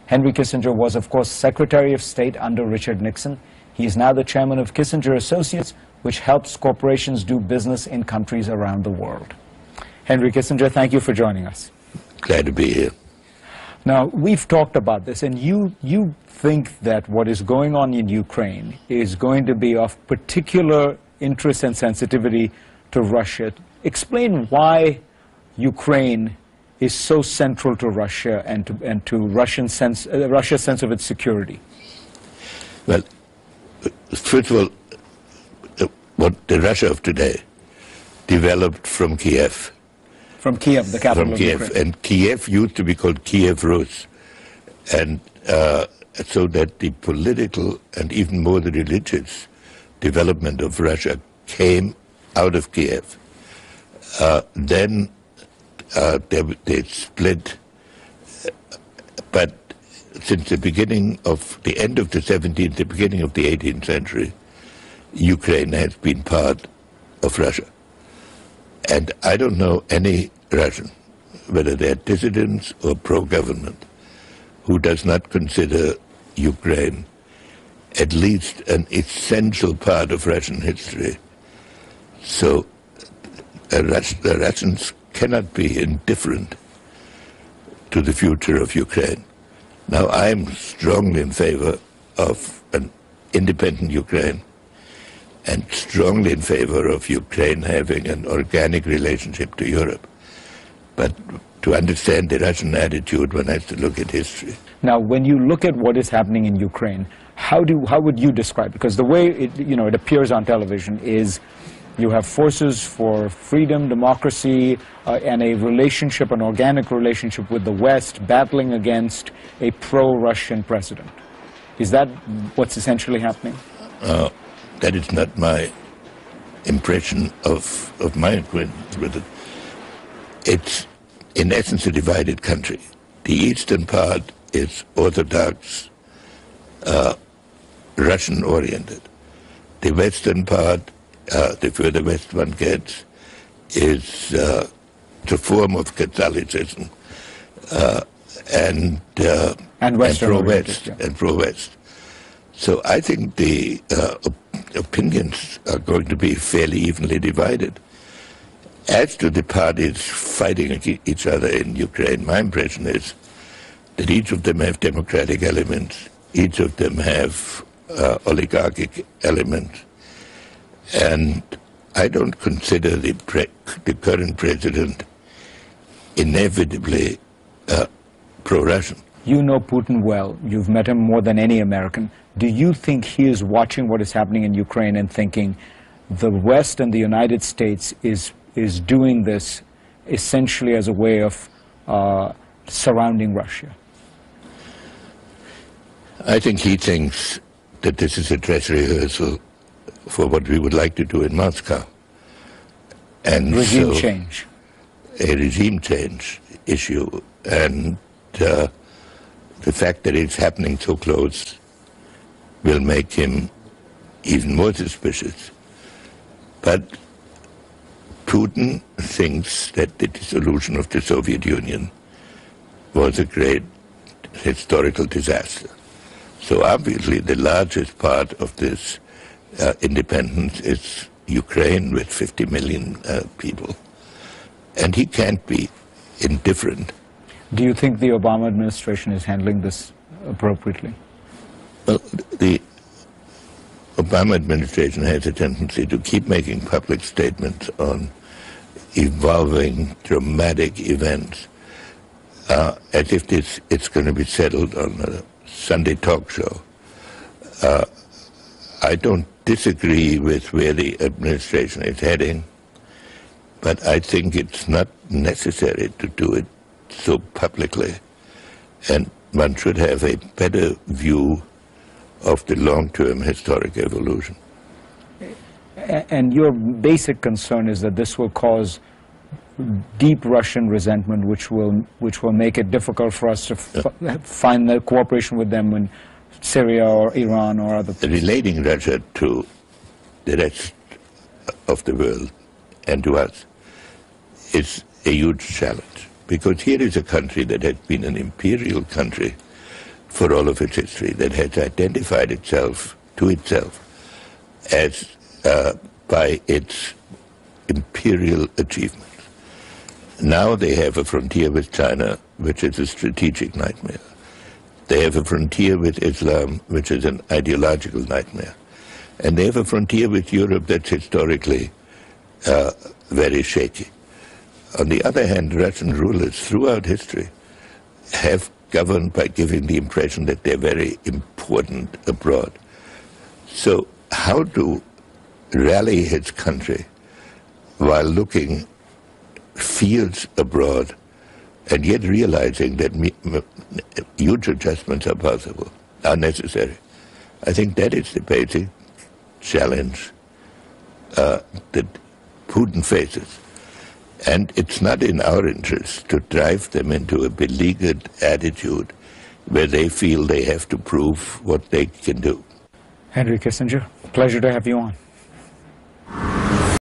Henry Kissinger was, of course, Secretary of State under Richard Nixon. He is now the chairman of Kissinger Associates, which helps corporations do business in countries around the world. Henry Kissinger, thank you for joining us. Glad to be here. Now, we've talked about this, and you think that what is going on in Ukraine is going to be of particular interest and sensitivity to Russia. Explain why Ukraine is so central to Russia and to Russia's sense of its security. Well, first of all, what the Russia of today developed from Kiev. From Kiev, the capital of Ukraine. And Kiev used to be called Kiev Rus. And so that the political and even more the religious development of Russia came out of Kiev. Then they split, but since the beginning of the end of the 17th, the beginning of the 18th century, Ukraine has been part of Russia. And I don't know any Russian, whether they're dissidents or pro-government, who does not consider Ukraine at least an essential part of Russian history. So the Russians cannot be indifferent to the future of Ukraine. Now, I'm strongly in favor of an independent Ukraine and strongly in favor of Ukraine having an organic relationship to Europe. But to understand the Russian attitude, one has to look at history. Now, when you look at what is happening in Ukraine, how would you describe it? Because the way it appears on television is you have forces for freedom, democracy, and a relationship, an organic relationship with the West, battling against a pro-Russian president. Is that what's essentially happening? That is not my impression of my acquaintance with it. It's, in essence, a divided country. The eastern part is Orthodox, Russian-oriented. The western part, the further west one gets, is the form of Catholicism and pro-West. So I think the opinions are going to be fairly evenly divided. As to the parties fighting each other in Ukraine, my impression is that each of them have democratic elements, each of them have oligarchic elements, and I don't consider the current president inevitably pro-Russian. You know Putin well. You've met him more than any American. Do you think he is watching what is happening in Ukraine and thinking the West and the United States is doing this essentially as a way of surrounding Russia? I think he thinks that this is a dress rehearsal for what we would like to do in Moscow. And regime change. A regime change issue. And the fact that it's happening so close will make him even more suspicious. But Putin thinks that the dissolution of the Soviet Union was a great historical disaster. So obviously the largest part of this independence is Ukraine with 50 million people. And he can't be indifferent. Do you think the Obama administration is handling this appropriately? Well, the Obama administration has a tendency to keep making public statements on evolving dramatic events as if it's going to be settled on a Sunday talk show. I don't disagree with where the administration is heading, but I think it's not necessary to do it so publicly, and one should have a better view of the long-term historic evolution. And your basic concern is that this will cause deep Russian resentment, which will make it difficult for us to find the cooperation with them in Syria or Iran or other places. Relating Russia to the rest of the world and to us is a huge challenge, because here is a country that has been an imperial country for all of its history, that has identified itself to itself as by its imperial achievements. Now they have a frontier with China, which is a strategic nightmare. They have a frontier with Islam, which is an ideological nightmare. And they have a frontier with Europe that's historically very shaky. On the other hand, Russian rulers throughout history have governed by giving the impression that they're very important abroad. So how to rally his country while looking fields abroad and yet realizing that huge adjustments are possible, are necessary. I think that is the basic challenge that Putin faces. And it's not in our interest to drive them into a beleaguered attitude where they feel they have to prove what they can do. Henry Kissinger, pleasure to have you on.